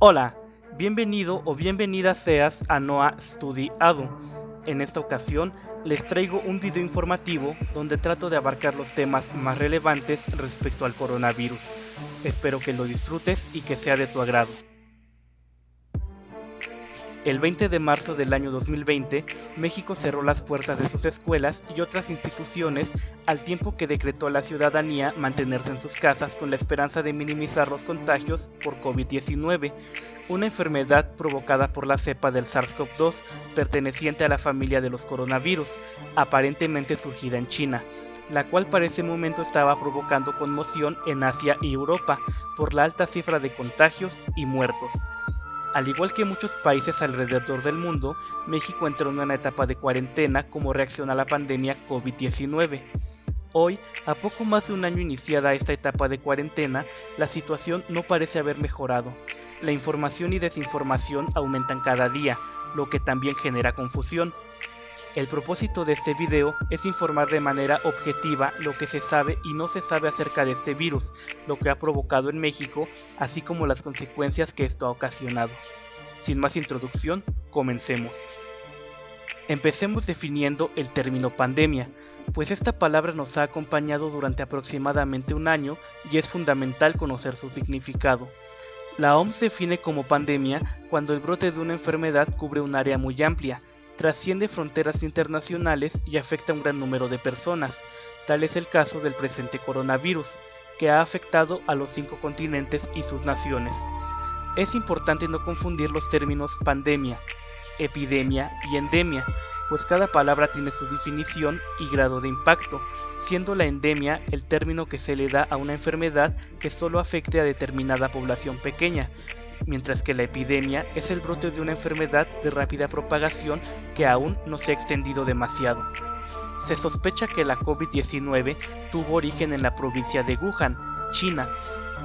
Hola, bienvenido o bienvenida seas a Noah Study Adu. En esta ocasión les traigo un video informativo donde trato de abarcar los temas más relevantes respecto al coronavirus. Espero que lo disfrutes y que sea de tu agrado. El 20 de marzo del año 2020, México cerró las puertas de sus escuelas y otras instituciones al tiempo que decretó a la ciudadanía mantenerse en sus casas con la esperanza de minimizar los contagios por COVID-19, una enfermedad provocada por la cepa del SARS-CoV-2 perteneciente a la familia de los coronavirus, aparentemente surgida en China, la cual para ese momento estaba provocando conmoción en Asia y Europa por la alta cifra de contagios y muertos. Al igual que muchos países alrededor del mundo, México entró en una etapa de cuarentena como reacción a la pandemia COVID-19. Hoy, a poco más de un año iniciada esta etapa de cuarentena, la situación no parece haber mejorado. La información y desinformación aumentan cada día, lo que también genera confusión. El propósito de este video es informar de manera objetiva lo que se sabe y no se sabe acerca de este virus, lo que ha provocado en México, así como las consecuencias que esto ha ocasionado. Sin más introducción, comencemos. Empecemos definiendo el término pandemia, pues esta palabra nos ha acompañado durante aproximadamente un año y es fundamental conocer su significado. La OMS define como pandemia cuando el brote de una enfermedad cubre un área muy amplia, trasciende fronteras internacionales y afecta a un gran número de personas. Tal es el caso del presente coronavirus, que ha afectado a los 5 continentes y sus naciones. Es importante no confundir los términos pandemia, epidemia y endemia, pues cada palabra tiene su definición y grado de impacto, siendo la endemia el término que se le da a una enfermedad que solo afecte a determinada población pequeña, mientras que la epidemia es el brote de una enfermedad de rápida propagación que aún no se ha extendido demasiado. Se sospecha que la COVID-19 tuvo origen en la provincia de Wuhan, China,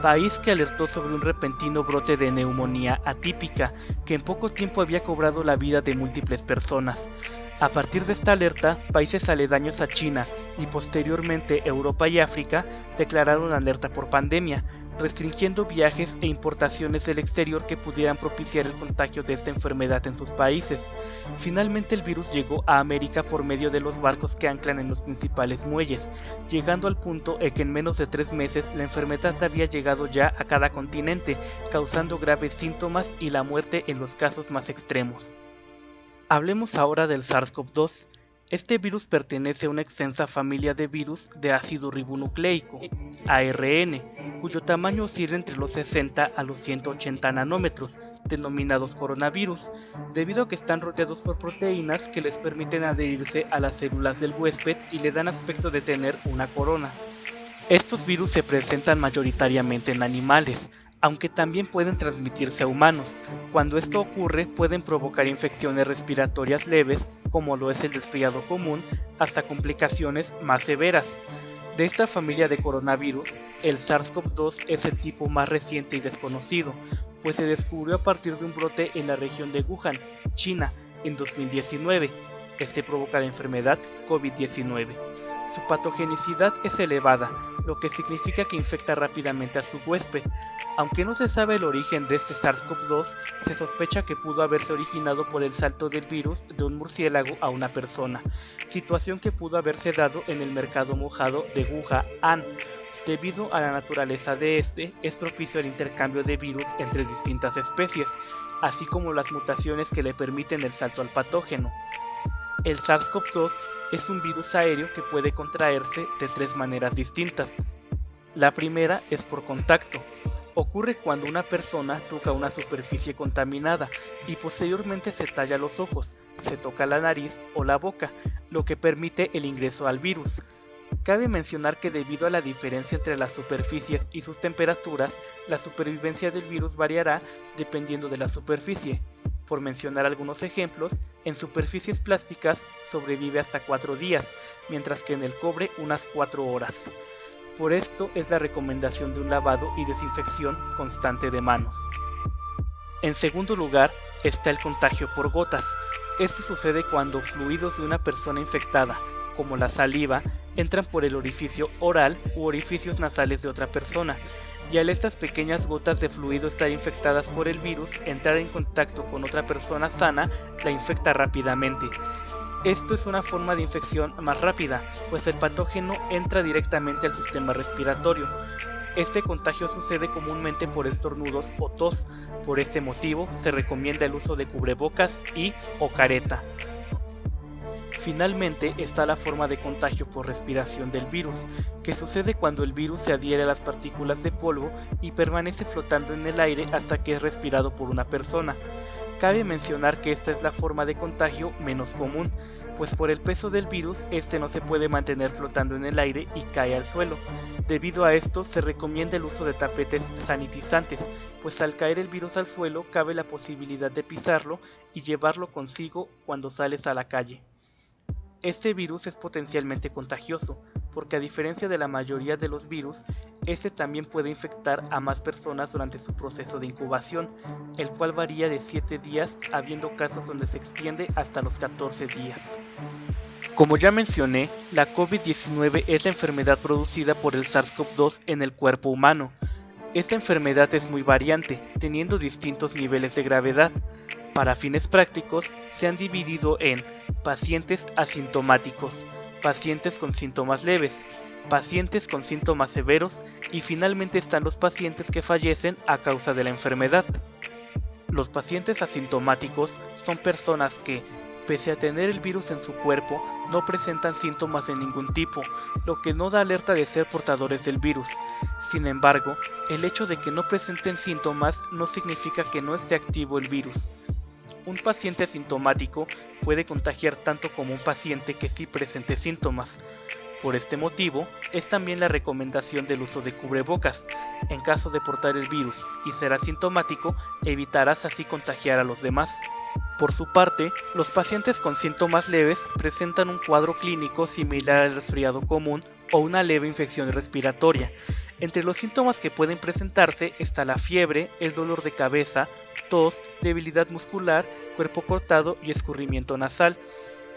país que alertó sobre un repentino brote de neumonía atípica que en poco tiempo había cobrado la vida de múltiples personas. A partir de esta alerta, países aledaños a China y posteriormente Europa y África declararon alerta por pandemia, restringiendo viajes e importaciones del exterior que pudieran propiciar el contagio de esta enfermedad en sus países. Finalmente el virus llegó a América por medio de los barcos que anclan en los principales muelles, llegando al punto en que en menos de 3 meses la enfermedad había llegado ya a cada continente, causando graves síntomas y la muerte en los casos más extremos. Hablemos ahora del SARS-CoV-2. Este virus pertenece a una extensa familia de virus de ácido ribonucleico, ARN, cuyo tamaño oscila entre los 60 a los 180 nanómetros, denominados coronavirus, debido a que están rodeados por proteínas que les permiten adherirse a las células del huésped y le dan aspecto de tener una corona. Estos virus se presentan mayoritariamente en animales, aunque también pueden transmitirse a humanos. Cuando esto ocurre, pueden provocar infecciones respiratorias leves, como lo es el resfriado común, hasta complicaciones más severas. De esta familia de coronavirus, el SARS-CoV-2 es el tipo más reciente y desconocido, pues se descubrió a partir de un brote en la región de Wuhan, China, en 2019. Este provoca la enfermedad COVID-19. Su patogenicidad es elevada, lo que significa que infecta rápidamente a su huésped. Aunque no se sabe el origen de este SARS-CoV-2, se sospecha que pudo haberse originado por el salto del virus de un murciélago a una persona, situación que pudo haberse dado en el mercado mojado de Wuhan. Debido a la naturaleza de este, es propicio al intercambio de virus entre distintas especies, así como las mutaciones que le permiten el salto al patógeno. El SARS-CoV-2 es un virus aéreo que puede contraerse de 3 maneras distintas. La primera es por contacto. Ocurre cuando una persona toca una superficie contaminada y posteriormente se talla los ojos, se toca la nariz o la boca, lo que permite el ingreso al virus. Cabe mencionar que debido a la diferencia entre las superficies y sus temperaturas, la supervivencia del virus variará dependiendo de la superficie. Por mencionar algunos ejemplos, en superficies plásticas sobrevive hasta 4 días, mientras que en el cobre unas 4 horas. Por esto es la recomendación de un lavado y desinfección constante de manos. En segundo lugar está el contagio por gotas. Este sucede cuando fluidos de una persona infectada, como la saliva, entran por el orificio oral u orificios nasales de otra persona, y al estas pequeñas gotas de fluido estar infectadas por el virus, entrar en contacto con otra persona sana la infecta rápidamente. Esto es una forma de infección más rápida, pues el patógeno entra directamente al sistema respiratorio. Este contagio sucede comúnmente por estornudos o tos. Por este motivo, se recomienda el uso de cubrebocas o careta. Finalmente está la forma de contagio por respiración del virus, que sucede cuando el virus se adhiere a las partículas de polvo y permanece flotando en el aire hasta que es respirado por una persona. Cabe mencionar que esta es la forma de contagio menos común, pues por el peso del virus este no se puede mantener flotando en el aire y cae al suelo. Debido a esto se recomienda el uso de tapetes sanitizantes, pues al caer el virus al suelo cabe la posibilidad de pisarlo y llevarlo consigo cuando sales a la calle. Este virus es potencialmente contagioso, porque a diferencia de la mayoría de los virus, este también puede infectar a más personas durante su proceso de incubación, el cual varía de 7 días, habiendo casos donde se extiende hasta los 14 días. Como ya mencioné, la COVID-19 es la enfermedad producida por el SARS-CoV-2 en el cuerpo humano. Esta enfermedad es muy variante, teniendo distintos niveles de gravedad. Para fines prácticos, se han dividido en pacientes asintomáticos, pacientes con síntomas leves, pacientes con síntomas severos y finalmente están los pacientes que fallecen a causa de la enfermedad. Los pacientes asintomáticos son personas que, pese a tener el virus en su cuerpo, no presentan síntomas de ningún tipo, lo que no da alerta de ser portadores del virus. Sin embargo, el hecho de que no presenten síntomas no significa que no esté activo el virus. Un paciente asintomático puede contagiar tanto como un paciente que sí presente síntomas. Por este motivo, es también la recomendación del uso de cubrebocas. En caso de portar el virus y ser asintomático, evitarás así contagiar a los demás. Por su parte, los pacientes con síntomas leves presentan un cuadro clínico similar al resfriado común o una leve infección respiratoria. Entre los síntomas que pueden presentarse está la fiebre, el dolor de cabeza, tos, debilidad muscular, cuerpo cortado y escurrimiento nasal.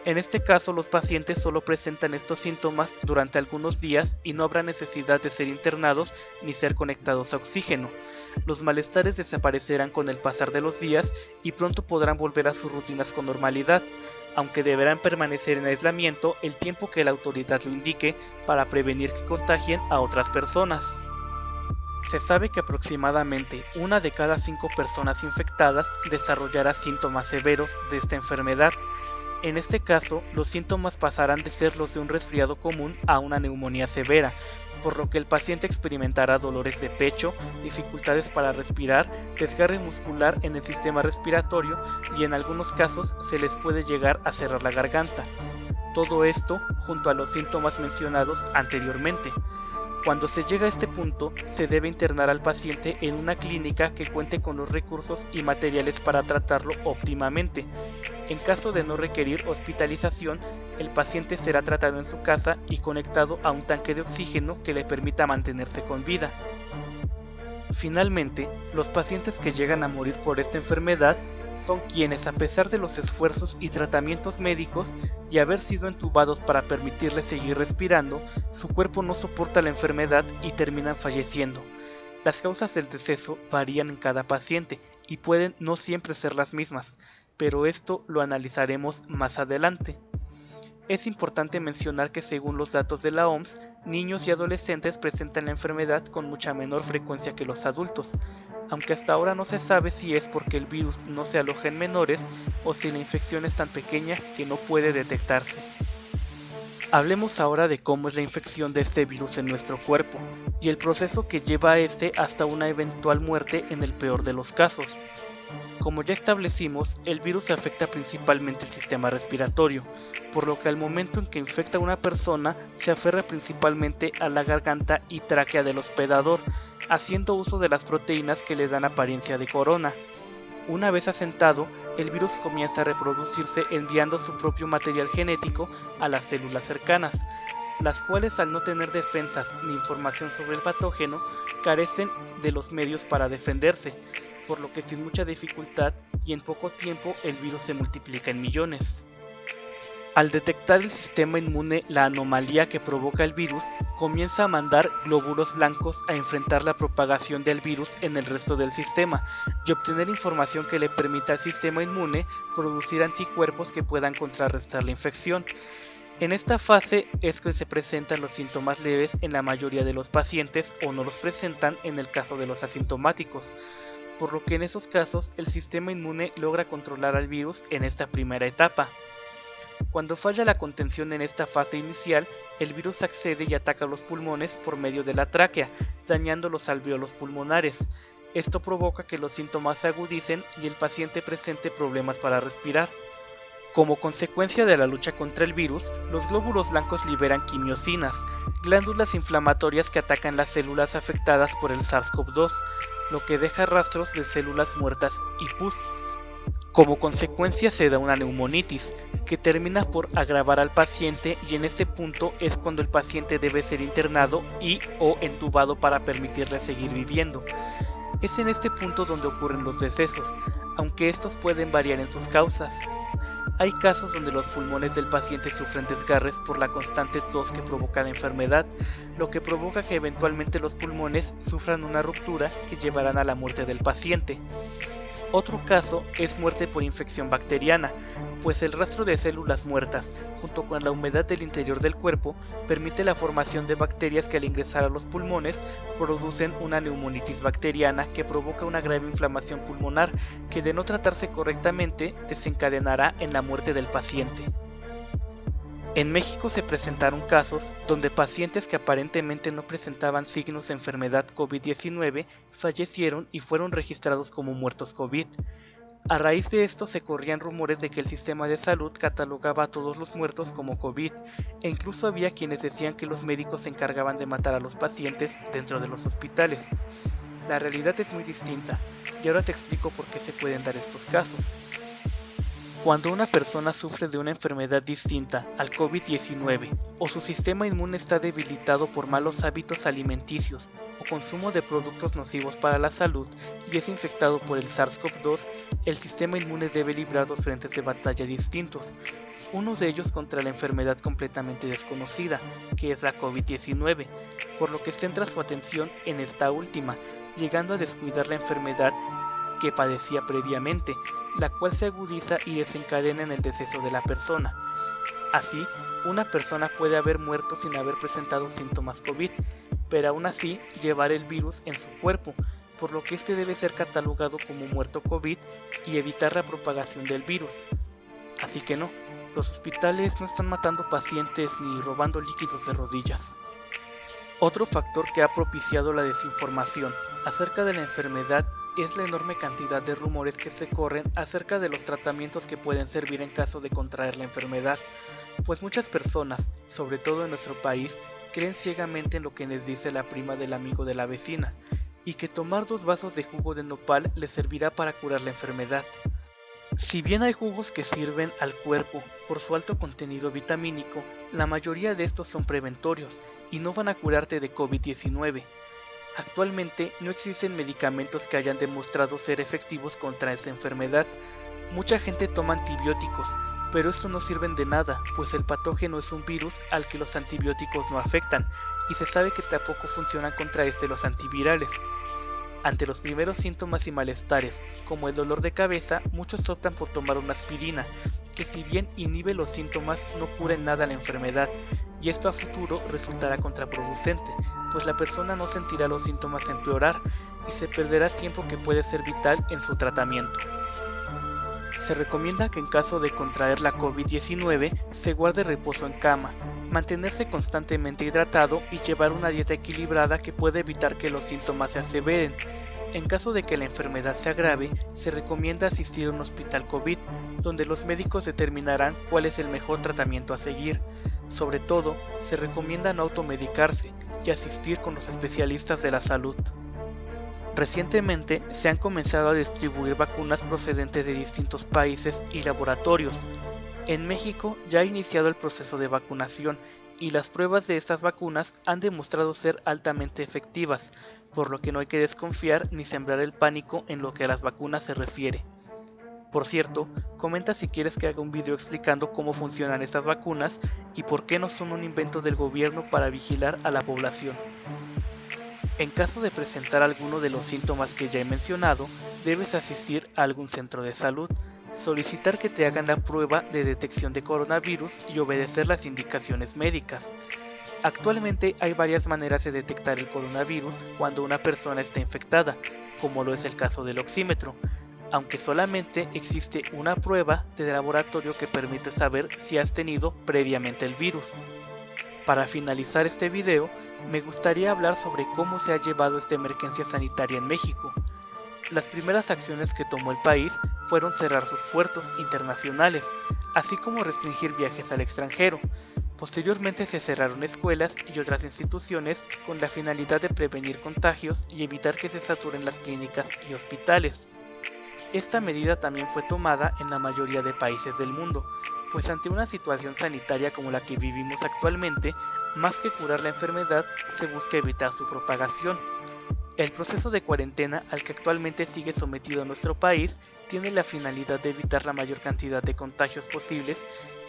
En este caso, los pacientes solo presentan estos síntomas durante algunos días y no habrá necesidad de ser internados ni ser conectados a oxígeno. Los malestares desaparecerán con el pasar de los días y pronto podrán volver a sus rutinas con normalidad, aunque deberán permanecer en aislamiento el tiempo que la autoridad lo indique para prevenir que contagien a otras personas. Se sabe que aproximadamente 1 de cada 5 personas infectadas desarrollará síntomas severos de esta enfermedad. En este caso, los síntomas pasarán de ser los de un resfriado común a una neumonía severa, por lo que el paciente experimentará dolores de pecho, dificultades para respirar, desgarre muscular en el sistema respiratorio y en algunos casos se les puede llegar a cerrar la garganta. Todo esto junto a los síntomas mencionados anteriormente. Cuando se llega a este punto, se debe internar al paciente en una clínica que cuente con los recursos y materiales para tratarlo óptimamente. En caso de no requerir hospitalización, el paciente será tratado en su casa y conectado a un tanque de oxígeno que le permita mantenerse con vida. Finalmente, los pacientes que llegan a morir por esta enfermedad son quienes, a pesar de los esfuerzos y tratamientos médicos y haber sido entubados para permitirles seguir respirando, su cuerpo no soporta la enfermedad y terminan falleciendo. Las causas del deceso varían en cada paciente y pueden no siempre ser las mismas, pero esto lo analizaremos más adelante. Es importante mencionar que según los datos de la OMS, niños y adolescentes presentan la enfermedad con mucha menor frecuencia que los adultos, aunque hasta ahora no se sabe si es porque el virus no se aloja en menores o si la infección es tan pequeña que no puede detectarse. Hablemos ahora de cómo es la infección de este virus en nuestro cuerpo y el proceso que lleva a este hasta una eventual muerte en el peor de los casos. Como ya establecimos, el virus afecta principalmente el sistema respiratorio, por lo que al momento en que infecta a una persona se aferra principalmente a la garganta y tráquea del hospedador, haciendo uso de las proteínas que le dan apariencia de corona. Una vez asentado, el virus comienza a reproducirse enviando su propio material genético a las células cercanas, las cuales al no tener defensas ni información sobre el patógeno, carecen de los medios para defenderse, por lo que sin mucha dificultad y en poco tiempo el virus se multiplica en millones. Al detectar el sistema inmune la anomalía que provoca el virus, comienza a mandar glóbulos blancos a enfrentar la propagación del virus en el resto del sistema y obtener información que le permita al sistema inmune producir anticuerpos que puedan contrarrestar la infección. En esta fase es que se presentan los síntomas leves en la mayoría de los pacientes o no los presentan en el caso de los asintomáticos, por lo que en esos casos el sistema inmune logra controlar al virus en esta primera etapa. Cuando falla la contención en esta fase inicial, el virus accede y ataca los pulmones por medio de la tráquea, dañando los alvéolos pulmonares. Esto provoca que los síntomas se agudicen y el paciente presente problemas para respirar. Como consecuencia de la lucha contra el virus, los glóbulos blancos liberan quimiosinas, glándulas inflamatorias que atacan las células afectadas por el SARS-CoV-2, lo que deja rastros de células muertas y pus. Como consecuencia se da una neumonitis, que termina por agravar al paciente y en este punto es cuando el paciente debe ser internado y o entubado para permitirle seguir viviendo. Es en este punto donde ocurren los decesos, aunque estos pueden variar en sus causas. Hay casos donde los pulmones del paciente sufren desgarres por la constante tos que provoca la enfermedad, lo que provoca que eventualmente los pulmones sufran una ruptura que llevarán a la muerte del paciente. Otro caso es muerte por infección bacteriana, pues el rastro de células muertas, junto con la humedad del interior del cuerpo, permite la formación de bacterias que al ingresar a los pulmones producen una neumonitis bacteriana que provoca una grave inflamación pulmonar que de no tratarse correctamente desencadenará en la muerte del paciente. En México se presentaron casos donde pacientes que aparentemente no presentaban signos de enfermedad COVID-19 fallecieron y fueron registrados como muertos COVID. A raíz de esto se corrían rumores de que el sistema de salud catalogaba a todos los muertos como COVID, e incluso había quienes decían que los médicos se encargaban de matar a los pacientes dentro de los hospitales. La realidad es muy distinta, y ahora te explico por qué se pueden dar estos casos. Cuando una persona sufre de una enfermedad distinta al COVID-19 o su sistema inmune está debilitado por malos hábitos alimenticios o consumo de productos nocivos para la salud y es infectado por el SARS-CoV-2, el sistema inmune debe librar dos frentes de batalla distintos. Uno de ellos contra la enfermedad completamente desconocida, que es la COVID-19, por lo que centra su atención en esta última, llegando a descuidar la enfermedad que padecía previamente, la cual se agudiza y desencadena en el deceso de la persona. Así, una persona puede haber muerto sin haber presentado síntomas COVID, pero aún así llevar el virus en su cuerpo, por lo que este debe ser catalogado como muerto COVID y evitar la propagación del virus. Así que no, los hospitales no están matando pacientes ni robando líquidos de rodillas. Otro factor que ha propiciado la desinformación acerca de la enfermedad es la enorme cantidad de rumores que se corren acerca de los tratamientos que pueden servir en caso de contraer la enfermedad, pues muchas personas, sobre todo en nuestro país, creen ciegamente en lo que les dice la prima del amigo de la vecina, y que tomar 2 vasos de jugo de nopal les servirá para curar la enfermedad. Si bien hay jugos que sirven al cuerpo por su alto contenido vitamínico, la mayoría de estos son preventorios y no van a curarte de COVID-19. Actualmente no existen medicamentos que hayan demostrado ser efectivos contra esta enfermedad. Mucha gente toma antibióticos, pero estos no sirven de nada, pues el patógeno es un virus al que los antibióticos no afectan, y se sabe que tampoco funcionan contra los antivirales. Ante los primeros síntomas y malestares, como el dolor de cabeza, muchos optan por tomar una aspirina, que si bien inhibe los síntomas no cura en nada la enfermedad, y esto a futuro resultará contraproducente, pues la persona no sentirá los síntomas empeorar y se perderá tiempo que puede ser vital en su tratamiento. Se recomienda que en caso de contraer la COVID-19 se guarde reposo en cama, mantenerse constantemente hidratado y llevar una dieta equilibrada que puede evitar que los síntomas se aseveren. En caso de que la enfermedad se agrave, se recomienda asistir a un hospital COVID, donde los médicos determinarán cuál es el mejor tratamiento a seguir. Sobre todo, se recomienda no automedicarse y asistir con los especialistas de la salud. Recientemente se han comenzado a distribuir vacunas procedentes de distintos países y laboratorios. En México ya ha iniciado el proceso de vacunación y las pruebas de estas vacunas han demostrado ser altamente efectivas, por lo que no hay que desconfiar ni sembrar el pánico en lo que a las vacunas se refiere. Por cierto, comenta si quieres que haga un video explicando cómo funcionan estas vacunas y por qué no son un invento del gobierno para vigilar a la población. En caso de presentar alguno de los síntomas que ya he mencionado, debes asistir a algún centro de salud, solicitar que te hagan la prueba de detección de coronavirus y obedecer las indicaciones médicas. Actualmente hay varias maneras de detectar el coronavirus cuando una persona está infectada, como lo es el caso del oxímetro, aunque solamente existe una prueba de laboratorio que permite saber si has tenido previamente el virus. Para finalizar este video, me gustaría hablar sobre cómo se ha llevado esta emergencia sanitaria en México. Las primeras acciones que tomó el país fueron cerrar sus puertos internacionales, así como restringir viajes al extranjero. Posteriormente se cerraron escuelas y otras instituciones con la finalidad de prevenir contagios y evitar que se saturen las clínicas y hospitales. Esta medida también fue tomada en la mayoría de países del mundo, pues ante una situación sanitaria como la que vivimos actualmente, más que curar la enfermedad, se busca evitar su propagación. El proceso de cuarentena al que actualmente sigue sometido nuestro país tiene la finalidad de evitar la mayor cantidad de contagios posibles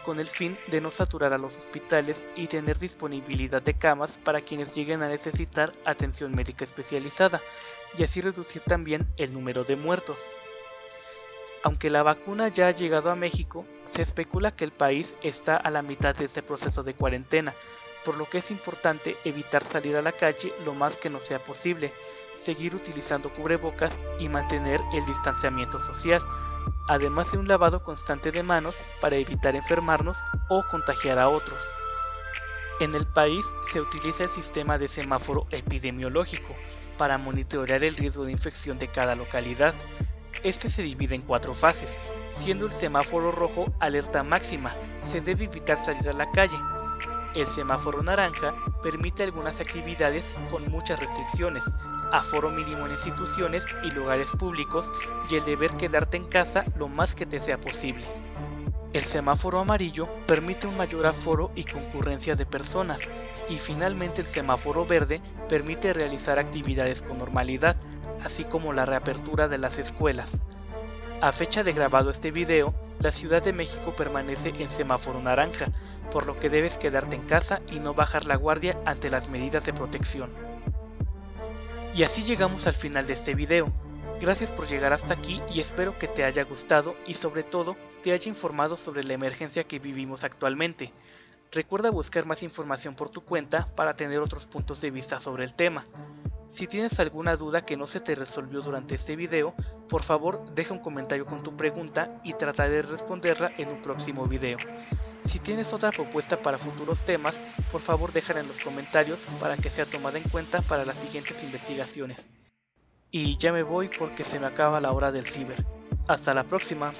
con el fin de no saturar a los hospitales y tener disponibilidad de camas para quienes lleguen a necesitar atención médica especializada, y así reducir también el número de muertos. Aunque la vacuna ya ha llegado a México, se especula que el país está a la mitad de este proceso de cuarentena, por lo que es importante evitar salir a la calle lo más que nos sea posible, seguir utilizando cubrebocas y mantener el distanciamiento social, además de un lavado constante de manos para evitar enfermarnos o contagiar a otros. En el país se utiliza el sistema de semáforo epidemiológico para monitorear el riesgo de infección de cada localidad. Este se divide en 4 fases, siendo el semáforo rojo alerta máxima, se debe evitar salir a la calle. El semáforo naranja permite algunas actividades con muchas restricciones, aforo mínimo en instituciones y lugares públicos y el deber quedarte en casa lo más que te sea posible. El semáforo amarillo permite un mayor aforo y concurrencia de personas, y finalmente el semáforo verde permite realizar actividades con normalidad, así como la reapertura de las escuelas. A fecha de grabado este video, la Ciudad de México permanece en semáforo naranja, por lo que debes quedarte en casa y no bajar la guardia ante las medidas de protección. Y así llegamos al final de este video. Gracias por llegar hasta aquí y espero que te haya gustado y sobre todo te haya informado sobre la emergencia que vivimos actualmente. Recuerda buscar más información por tu cuenta para tener otros puntos de vista sobre el tema. Si tienes alguna duda que no se te resolvió durante este video, por favor deja un comentario con tu pregunta y trataré de responderla en un próximo video. Si tienes otra propuesta para futuros temas, por favor déjala en los comentarios para que sea tomada en cuenta para las siguientes investigaciones. Y ya me voy porque se me acaba la hora del ciber. Hasta la próxima.